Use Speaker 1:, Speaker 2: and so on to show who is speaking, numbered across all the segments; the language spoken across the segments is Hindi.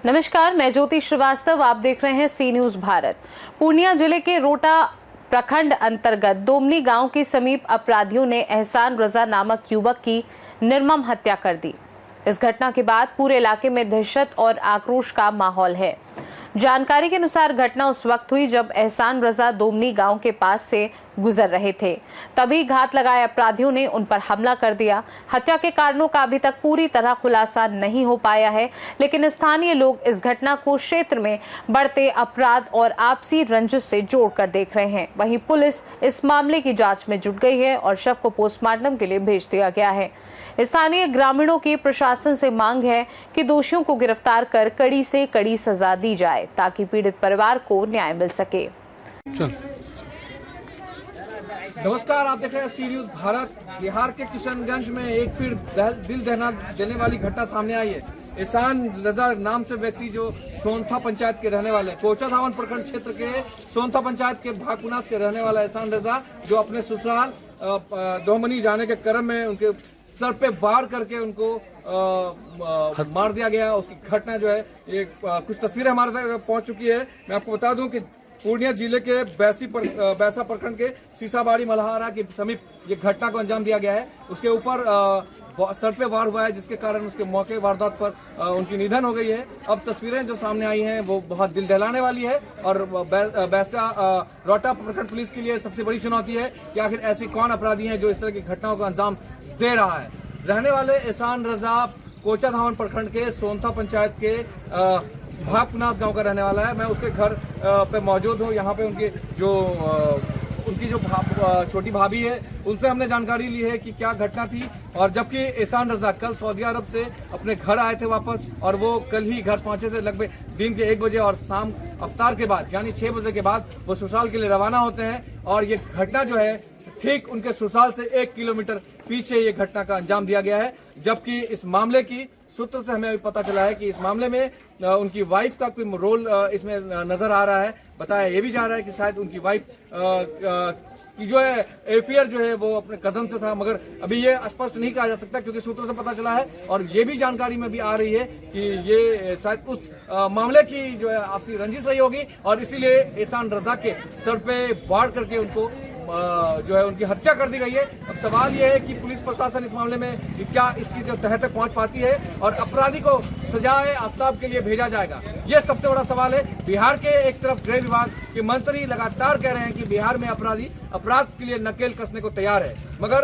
Speaker 1: नमस्कार, मैं ज्योति श्रीवास्तव। आप देख रहे हैं सी न्यूज भारत। पूर्णिया जिले के रोटा प्रखंड अंतर्गत दोमनी गांव के समीप अपराधियों ने एहसान रजा नामक युवक की निर्मम हत्या कर दी। इस घटना के बाद पूरे इलाके में दहशत और आक्रोश का माहौल है। जानकारी के अनुसार घटना उस वक्त हुई जब एहसान रजा दोमनी गांव के पास से गुजर रहे थे। तभी घात लगाए अपराधियों ने उन पर हमला कर दिया। हत्या के कारणों का अभी तक पूरी तरह खुलासा नहीं हो पाया है, लेकिन स्थानीय लोग इस घटना को क्षेत्र में बढ़ते अपराध और आपसी रंजिश से जोड़कर देख रहे हैं। वहीं पुलिस इस मामले की जांच में जुट गई है और शव को पोस्टमार्टम के लिए भेज दिया गया है। स्थानीय ग्रामीणों की प्रशासन से मांग है कि दोषियों को गिरफ्तार कर कड़ी से कड़ी सजा दी जाए ताकि पीड़ित परिवार को न्याय मिल सके।
Speaker 2: नमस्कार, आप देख रहे हैं सी न्यूज भारत। बिहार के किशनगंज में एक फिर दिल दहला देने वाली घटना सामने आई है। एहसान रजा नाम से व्यक्ति जो सोनथा पंचायत के रहने वाले, कोचा धावन प्रखंड क्षेत्र के सोनथा पंचायत के भाकुनास के रहने वाला एहसान रजा, जो अपने ससुराल दोमनी जाने के क्रम में उनके सर पे वार करके उनको मार दिया गया। उसकी घटना जो है कुछ तस्वीरें हमारे तक पहुंच चुकी है। मैं आपको बता दूं कि पूर्णिया जिले के बैसा प्रखंड के सीसाबाड़ी मल्हारा के समीप ये घटना को अंजाम दिया गया है। उसके ऊपर सर पे वार हुआ है, जिसके कारण उसके मौके वारदात पर उनकी निधन हो गई है। अब तस्वीरें जो सामने आई हैं वो बहुत दिल दहलाने वाली है और बैसा रोटा प्रखंड पुलिस के लिए सबसे बड़ी चुनौती है कि आखिर ऐसी कौन अपराधी हैं जो इस तरह की घटनाओं को अंजाम दे रहा है। रहने वाले एहसान रजा कोचा धावन प्रखंड के सोनथा पंचायत के भाकुनास गांव का रहने वाला है। मैं उसके घर पे मौजूद हूँ। यहाँ पे उनकी जो छोटी भाभी है, उनसे हमने जानकारी ली है कि क्या घटना थी। और जबकि एहसान रजा कल सऊदी अरब से अपने घर आए थे वापस, और वो कल ही घर पहुंचे थे लगभग दिन के 1 बजे, और शाम अफ्तार के बाद यानी 6 बजे के बाद वो ससुराल के लिए रवाना होते हैं। और ये घटना जो है ठीक उनके ससुराल से 1 किलोमीटर पीछे ये घटना का अंजाम दिया गया है। जबकि इस मामले की सूत्र से हमें पता चला है कि इस मामले में उनकी वाइफ का कोई रोल इसमें नजर आ रहा है। बताया ये भी जा रहा है कि शायद उनकी वाइफ की जो है एफआईआर जो है वो अपने कजन से था, मगर अभी ये स्पष्ट नहीं कहा जा सकता क्योंकि सूत्रों से पता चला है। और ये भी जानकारी में भी आ रही है कि ये शायद उस मामले की जो है आपसी रंजिश रही होगी और इसीलिए एहसान रजा के सर पे वार करके उनको जो है उनकी हत्या कर दी गई है। अब सवाल यह है कि पुलिस प्रशासन इस मामले में क्या इसकी जो तह तक पहुंच पाती है और अपराधी को सजाए आफ्ताब के लिए भेजा जाएगा, यह सबसे बड़ा सवाल है। बिहार के एक तरफ गृह विभाग के मंत्री लगातार कह रहे हैं कि बिहार में अपराधी अपराध के लिए नकेल कसने को तैयार है, मगर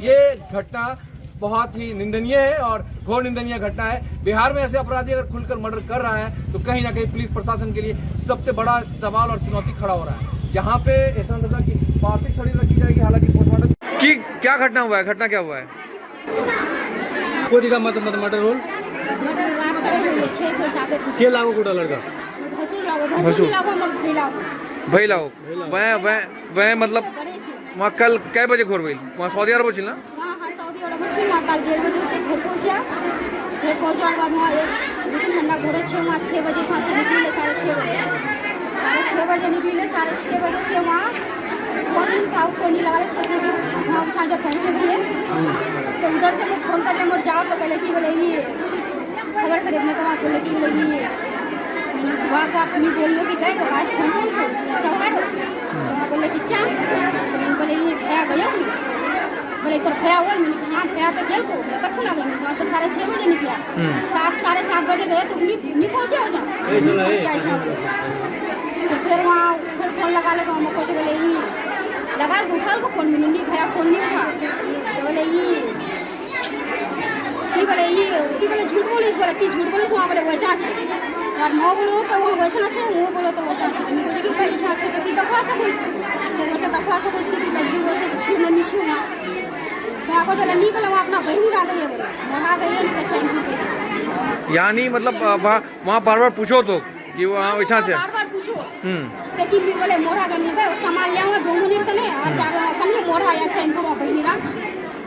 Speaker 2: ये घटना बहुत ही निंदनीय है और घोर निंदनीय घटना है। बिहार में ऐसे अपराधी अगर खुलकर मर्डर कर रहा है तो कहीं ना कहीं पुलिस प्रशासन के लिए सबसे बड़ा सवाल और चुनौती खड़ा हो रहा है। यहाँ पे एहसान रजा की पार्थिव शरीर रखी जाएगी, हालांकि पोस्टमार्टम की क्या घटना हुआ है, घटना क्या हुआ है?
Speaker 3: कोई दिखा मत मर्डर रोल के लागू कोटा लड़का
Speaker 2: भाई लाओ वह मतलब वहाँ कल कै बजे घोर गई वहाँ सऊदी अरब ना?
Speaker 4: सऊदी अरब कल 1:30 बजे से घर पहुँचा। घर पहुँचने बाद वहाँ 2-3 घंटा घोरे 6 बजे वहाँ से निकले 6:30 बजे 6:30 बजे निकले 6:30 बजे से वहाँ फोन नहीं लगा सोचने की वहाँ जब पहुँचे गए तो उधर से मैं फोन करके मोर जाओ तो कहले कि बोले ये खबर खरीदने तो वहाँ बोले कि बोले ये बात नहीं बोल लो कि गए तो आज फोन सवार हो तो वहाँ बोले कि क्या बोले ये भैया गया बोले तो भैया हुआ मैंने हाँ भैया तो गया तो कब खुला गया मैं तो 6:30 बजे निकला 7-7:30 बजे गए तो नहीं पहुँचे हो जाओ। तो फिर वहाँ फिर फोन लगा लेगा हमको तो बोले ये लगा उठा को फोन में नहीं भैया फोन नहीं उठा तो बोले ये बोले झूठ बोलिस बोले कि झूठ बोलिस वहाँ बोले वजह है और मो बोलो तो वहाँ वजह है वो बोलो तो वजह है मैं बोले कि कई इच्छा है तो दखवा सको तो वैसे दखवा सको कि जल्दी वो से छूने नहीं छूना तो आपको जो नहीं बोला वहाँ अपना बहन आ गई है बोले मरा गई है तो चैन
Speaker 2: यानी मतलब वहाँ बार बार पूछो तो कि वहाँ वैसा से
Speaker 4: बार पूछो लेकिन भी बोले मोरा गन गए सामान ले 2 मिनट तने और जावे कन्ने मोरा या चैन को बहिनीरा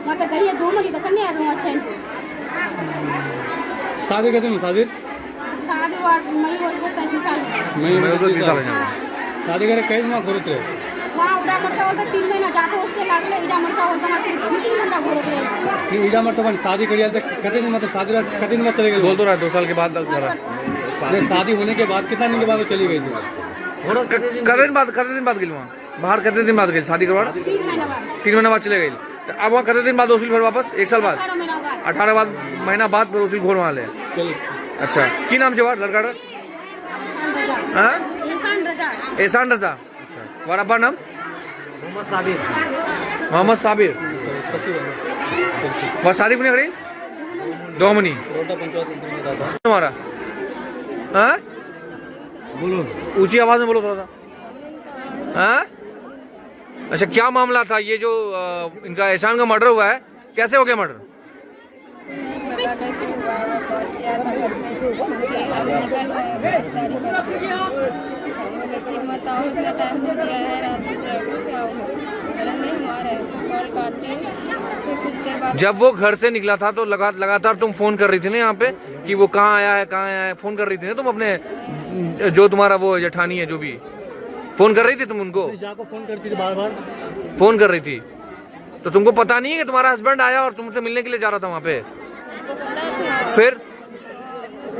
Speaker 4: मत गई 2 मिनट कन्ने आ चैन को
Speaker 3: शादी कहते हैं शादी
Speaker 4: वार मई वर्ष 33 साल
Speaker 3: शादी करे कई माह घुरत रहे
Speaker 4: वहाँ उड़ा मरता बोलता 3 महीना जाते उसके लागले इड़ा मरता बोलता मैं सिर्फ 2-3 घंटा घुरत रहे
Speaker 3: इड़ा मरता बन शादी करियल त कते दिन मतलब शादी कते दिन बाद चले गेल
Speaker 2: बोल तो रहा 2 साल के बाद
Speaker 3: नहीं, शादी होने के बाद कितना दिन के बाद वो चली गई थी?
Speaker 2: कते दिन बाद गई वहाँ बाहर? कते दिन बाद गई शादी के बाद?
Speaker 4: 3 महीना बाद
Speaker 2: 3 महीना बाद चले गई। तो अब वहाँ कते दिन बाद वसूल फिर वापस? 1 साल बाद
Speaker 4: 18 महीना बाद
Speaker 2: 18 महीना बाद फिर वसूल भोर वहाँ ले।
Speaker 3: चलिए।
Speaker 2: अच्छा की नाम से हुआ लड़का?
Speaker 4: एहसान रजा
Speaker 2: हाँ
Speaker 4: एहसान रजा
Speaker 2: एहसान रजा। अच्छा तुम्हारा अब्बा नाम? मोहम्मद साबिर। वह शादी कुने करी? दोमनी
Speaker 3: रोटा पंचायत में रहता है।
Speaker 2: तुम्हारा? हाँ
Speaker 3: बोलो।
Speaker 2: ऊंची आवाज में बोलो थोड़ा सा। हाँ अच्छा क्या मामला था ये जो इनका एहसान का मर्डर हुआ है? कैसे हो गया मर्डर? जब वो घर से निकला था तो लगातार तुम फोन कर रही थी ना यहाँ पे कि वो कहाँ आया है कहाँ आया है, फोन कर रही थी ना तुम अपने जो तुम्हारा वो जेठानी है जो भी, फोन कर रही थी तुम उनको?
Speaker 3: जाको फोन करती थी बार बार।
Speaker 2: फोन कर रही थी तो तुमको पता नहीं है कि तुम्हारा हस्बैंड आया और तुमसे मिलने के लिए जा रहा था वहाँ पे? फिर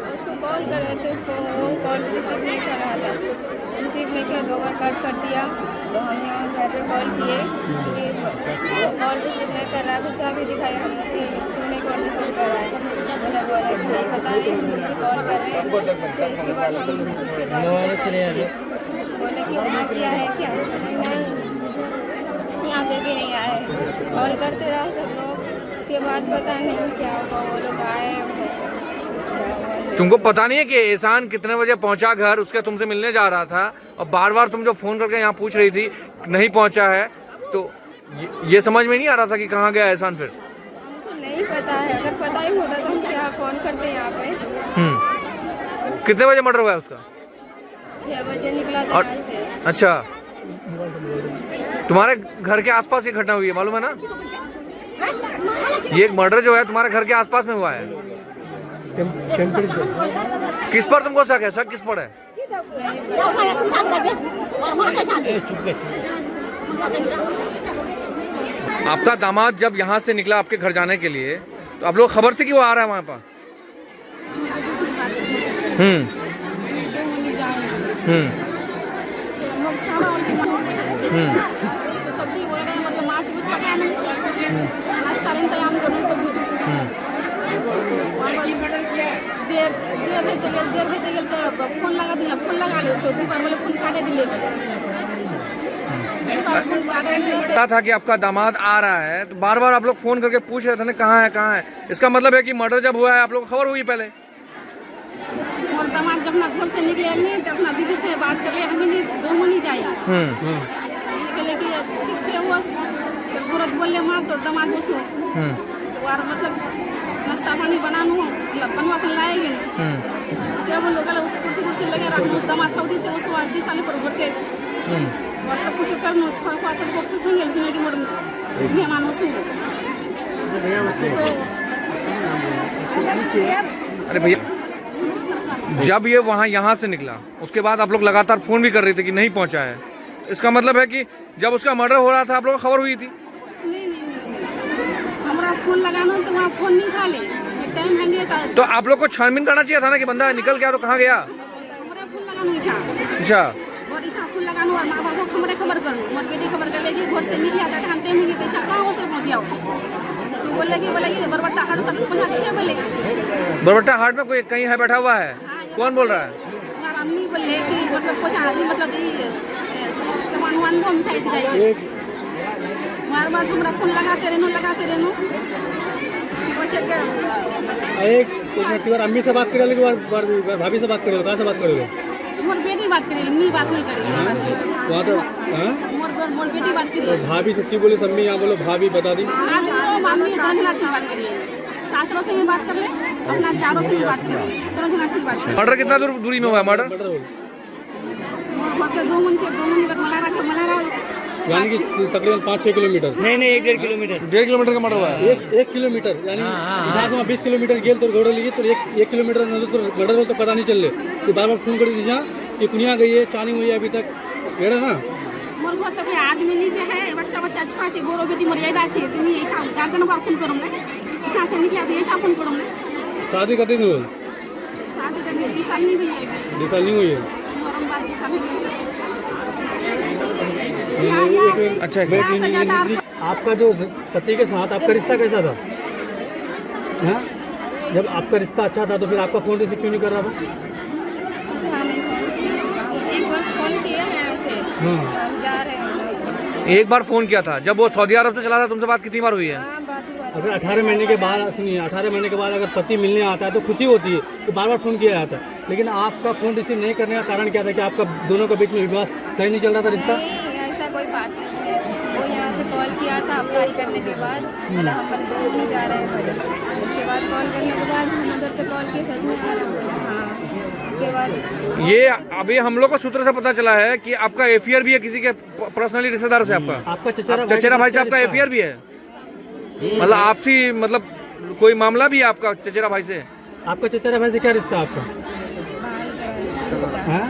Speaker 5: उसको कॉल कर रहे थे, उसको वो कॉल रिसीव नहीं कर रहा था, रिसीव नहीं किया, 2 बार कट कर दिया। तो हम यहाँ घर पे कॉल किए कि कॉल रिसीव नहीं कर रहा है, गुस्सा भी दिखाया हमने कि तूने कॉल रिसीव कर रहा है। मैंने बोला कि पता नहीं कॉल कर रहे हैं। फिर इसके बाद हम उसके पास बोले कि वहाँ किया है क्या? नहीं, यहाँ पे भी नहीं आए, कॉल करते रहा सब लोग। उसके बाद पता नहीं क्या हुआ, वो लोग आए।
Speaker 2: तुमको पता नहीं है कि एहसान कितने बजे पहुंचा घर? उसके तुमसे मिलने जा रहा था और बार बार तुम जो फोन करके यहाँ पूछ रही थी नहीं पहुंचा है, तो ये समझ में नहीं आ रहा था कि कहाँ गया एहसान? फिर
Speaker 5: हमको नहीं पता है, अगर पता ही होता तो हम क्या फोन करते यहाँ पे।
Speaker 2: कितने बजे मर्डर हुआ है उसका?
Speaker 5: 6 बजे निकला था
Speaker 2: और
Speaker 5: यहाँ से।
Speaker 2: अच्छा तुम्हारे घर के आसपास ये घटना हुई है मालूम है ना? ये एक मर्डर जो है तुम्हारे घर के आसपास में हुआ है। किस पर तुमको शक है? शक किस पर है? आपका दामाद जब यहाँ से निकला आपके घर जाने के लिए तो आप लोग खबर थी कि वो आ रहा है वहाँ पर?
Speaker 4: सब्जी बोल रहे हैं, मतलब माछ कुछ पकाया नहीं, नाश्ता इंतजाम करो सब कुछ। देर होते गेल तो फोन लगा दिया, फोन लगा लियो तो दीवार वाले फोन काटे दिले।
Speaker 2: पता था कि आपका दामाद आ रहा है तो बार बार आप लोग फोन करके पूछ रहे थे ना कहाँ है कहाँ है? इसका मतलब है कि मर्डर जब हुआ है आप लोग को खबर हुई पहले?
Speaker 4: और दामाद जब ना घर से निकले नहीं तो अपना बीवी से बात कर लिया, हमें नहीं दो मनी जाए बोले कि ठीक है वो तुरंत बोले माँ तो दामाद उसो और मतलब नाश्ता पानी बनानू बनवा कर लाएंगे क्या बोलो कल उस कुर्सी लगे रखो दामाद सऊदी से उस 20 साल पर भरते और सब कुछ करनो छोड़ को सब को संगे सुने कि मोर मेहमान उसो।
Speaker 2: अरे भैया जब ये वहाँ यहाँ से निकला उसके बाद आप लोग लगातार फोन भी कर रहे थे कि नहीं पहुँचा है, इसका मतलब है कि जब उसका मर्डर हो रहा था आप लोगों को खबर हुई थी?
Speaker 4: नहीं हमारा फोन लगाना तो वहाँ फोन नहीं खा ले टाइम है था
Speaker 2: तो आप लोग को छानबीन करना चाहिए था ना कि बंदा निकल गया तो कहाँ गया?
Speaker 4: हमारा फोन लगाना इच्छा
Speaker 2: अच्छा
Speaker 4: और इच्छा फोन लगाना और माँ बाप को हमारे खबर करो, मोर बेटी खबर कर लेगी घर से निकला था घंटे में ही पैसा कहाँ से पहुँच जाओ तो बोले कि बरबट्टा हाट तक पहुँचा 6 बजे।
Speaker 2: बरबट्टा हाट में कोई कहीं है बैठा हुआ है? कौन बोल रहा है?
Speaker 4: हमारा अम्मी बोले कि मतलब पहुँचा मतलब सामान वान को मिठाई से जाएगी बार बार हमारा फोन लगाते रहनो
Speaker 3: एक मिनट अम्मी से बात करे भाभी से बात करे कहाँ से बात करे?
Speaker 4: मोर बेटी बात करेगी, मैं बात नहीं करेगी।
Speaker 3: वहाँ तो
Speaker 4: मोर बेटी बात करेगी।
Speaker 3: भाभी से की बोले सम्मी यहाँ बोलो भाभी बता दी।
Speaker 4: मम्मी 2 जना से बात करिए, सासरों से ही बात कर ले, अपना चारों से ही बात करिए, 2 जना से बात करिए।
Speaker 2: मर्डर कितना दूरी में हुआ है मर्डर?
Speaker 4: दो मन तक मलारा
Speaker 3: यानी कि तकरीबन 5-6 किलोमीटर।
Speaker 6: नहीं 1.5 किलोमीटर।
Speaker 2: 1.5 किलोमीटर का मर्डर हुआ है?
Speaker 3: 1 किलोमीटर यानी यहाँ से 20 किलोमीटर गेल तो घोड़े लिए तो 1 किलोमीटर तो मर्डर हो तो पता नहीं चल तो बार बार फोन कर दी यहाँ कि कुनिया गई है चानी हुई है अभी तक गेड़ा ना
Speaker 4: मोर घर तक आदमी नीचे है बच्चा छुआ छे गोरो बेटी मोर याद আছে তুমি এই ছাল গার্ডেন বার ফোন করম না ইচ্ছা से निकला तो ऐसा फोन करम ना
Speaker 3: शादी करते नहीं
Speaker 4: शादी साल नहीं हुई है
Speaker 3: 2 साल नहीं हुई है।
Speaker 4: औरंगाबाद की साल
Speaker 2: अच्छा
Speaker 3: आपका जो पति के साथ आपका रिश्ता कैसा था? हाँ? जब आपका रिश्ता अच्छा था तो फिर आपका फ़ोन रिसीव क्यों नहीं कर रहा था?
Speaker 5: एक बार फ़ोन किया है ऐसे, हम जा रहे हैं।
Speaker 2: एक बार फोन किया था जब वो सऊदी अरब से चला था, तुमसे बात कितनी बार हुई है?
Speaker 5: हाँ, बात हुआ था।
Speaker 3: अगर 18 महीने के बाद सुनिए, 18 महीने के बाद अगर पति मिलने आता है तो खुशी होती है तो बार बार फ़ोन किया जाता है, लेकिन आपका फ़ोन रिसीव नहीं करने का कारण क्या था कि आपका दोनों के बीच में विवाह सही नहीं चल रहा था रिश्ता?
Speaker 5: नहीं, ऐसा कोई बात नहीं है। वो यहाँ से कॉल किया था अप्लाई करने के बाद, बोला हम बंदूक में जा रहे हैं भाई। उसके बाद कॉल करने के बाद हम उधर से कॉल किए, सच में आ रहा हूँ। हाँ, उसके बाद
Speaker 2: ये अभी हम लोग को सूत्र से पता चला है कि आपका एफआईआर भी है किसी के पर्सनली रिश्तेदार से। आपका
Speaker 3: आपका
Speaker 2: चचेरा भाई से आपका एफआईआर भी है, मतलब आपसी मतलब कोई मामला भी है आपका चचेरा भाई से?
Speaker 3: आपका चचेरा भाई से क्या रिश्ता है आपका? हाँ?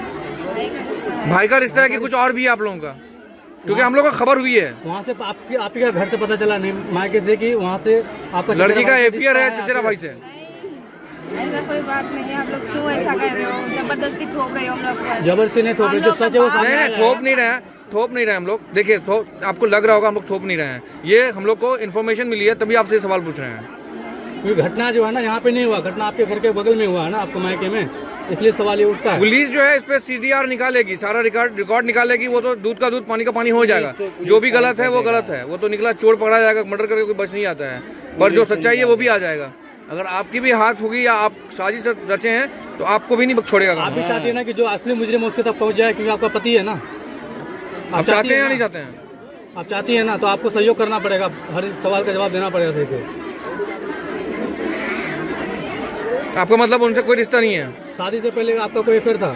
Speaker 2: भाई का रिश्ता है कि कुछ और भी है आप लोगों का? क्योंकि हम लोग को खबर हुई है
Speaker 3: वहाँ से आपके घर से पता चला नहीं मायके से कि वहाँ से आपका
Speaker 2: लड़की का एफआईआर है चचेरा भाई से।
Speaker 5: ऐसा कोई बात नहीं है। आप लोग क्यों ऐसा कर रहे हो? जबरदस्ती थोप रहे हो हम लोग पर।
Speaker 3: जबरदस्ती नहीं थोप रहे, जो सच है वो सामने
Speaker 2: नहीं
Speaker 3: आया
Speaker 2: नहीं,
Speaker 3: है।
Speaker 2: थोप नहीं रहे हम लोग। देखिए आपको लग रहा होगा हम लोग थोप नहीं रहे हैं, ये हम लोग को इन्फॉर्मेशन मिली है तभी आपसे सवाल पूछ रहे हैं।
Speaker 3: क्योंकि घटना जो है ना यहाँ पे नहीं हुआ, घटना आपके घर के बगल में हुआ है ना, आपके मायके में, इसलिए सवाल ये उठता है।
Speaker 2: पुलिस जो है इस पे सीडीआर निकालेगी, सारा रिकॉर्ड निकालेगी। वो तो दूध का दूध पानी का पानी हो जाएगा। जो भी गलत है वो गलत है, वो तो निकला, चोर पकड़ा जाएगा, मर्डर करके कोई बच नहीं आता है। पर जो सच्चाई है वो भी आ जाएगा। अगर आपकी भी हाथ होगी या आप साजिश रचे हैं तो आपको भी नहीं छोड़ेगा।
Speaker 3: आप भी चाहते हैं ना कि जो असली मुजरिम उसके तक पहुँच जाए, क्योंकि आपका पति है ना।
Speaker 2: आप चाहते हैं या नहीं चाहते हैं?
Speaker 3: आप चाहती हैं ना, तो आपको सहयोग करना पड़ेगा, हर सवाल का जवाब देना पड़ेगा सही से।
Speaker 2: आपका मतलब उनसे कोई रिश्ता नहीं है?
Speaker 3: शादी से पहले आपका कोई अफेयर था?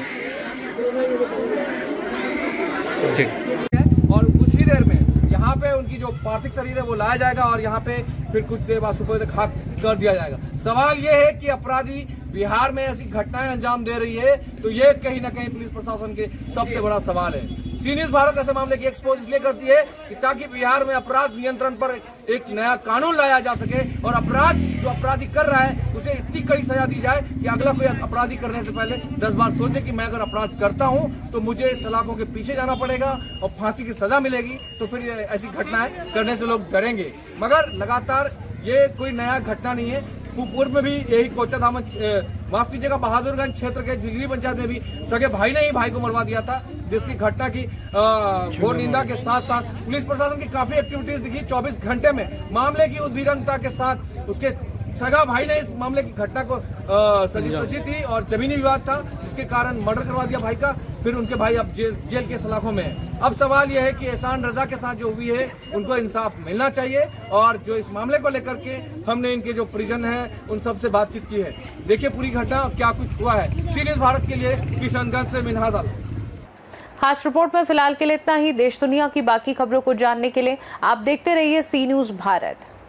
Speaker 2: ठीक। और कुछ ही देर में यहाँ पे उनकी जो पार्थिव शरीर है वो लाया जाएगा और यहाँ पे फिर कुछ देर बाद सुबह तक खाक कर दिया जाएगा। सवाल ये है कि अपराधी बिहार में ऐसी घटनाएं अंजाम दे रही है, तो ये कहीं ना कहीं पुलिस प्रशासन के सबसे बड़ा सवाल है। सी न्यूज़ भारत ऐसे मामले की एक्सपोज इसलिए करती है कि ताकि बिहार में अपराध नियंत्रण पर एक नया कानून लाया जा सके और अपराध जो अपराधी कर रहा है उसे इतनी कड़ी सजा दी जाए कि अगला कोई अपराधी करने से पहले 10 बार सोचे कि मैं अगर अपराध करता हूं तो मुझे सलाखों के पीछे जाना पड़ेगा और फांसी की सजा मिलेगी, तो फिर ऐसी घटनाएं करने से लोग डरेंगे। मगर लगातार ये कोई नया घटना नहीं है। पूर्व में भी यही कोचा धाम, माफ कीजिएगा, बहादुरगंज क्षेत्र के झिगरी पंचायत में भी सगे भाई ने ही भाई को मरवा दिया था, जिसकी घटना की घोर निंदा के साथ साथ पुलिस प्रशासन की काफी एक्टिविटीज दिखी 24 घंटे में। मामले की उद्विग्नता के साथ उसके सगा भाई ने इस मामले की घटना को सजी थी और जमीनी विवाद था, जिसके कारण मर्डर करवा दिया भाई का। फिर उनके भाई अब जेल के सलाखों में है। अब सवाल यह है कि एहसान रजा के साथ जो हुई है उनको इंसाफ मिलना चाहिए और जो इस मामले को लेकर के हमने इनके जो परिजन हैं उन सबसे बातचीत की है। देखिए पूरी घटना क्या कुछ हुआ है। सी न्यूज़ भारत के लिए किशनगंज से मिनहाज आलम।
Speaker 1: खास रिपोर्ट में फिलहाल के लिए इतना ही। देश दुनिया की बाकी खबरों को जानने के लिए आप देखते रहिए सी न्यूज़ भारत।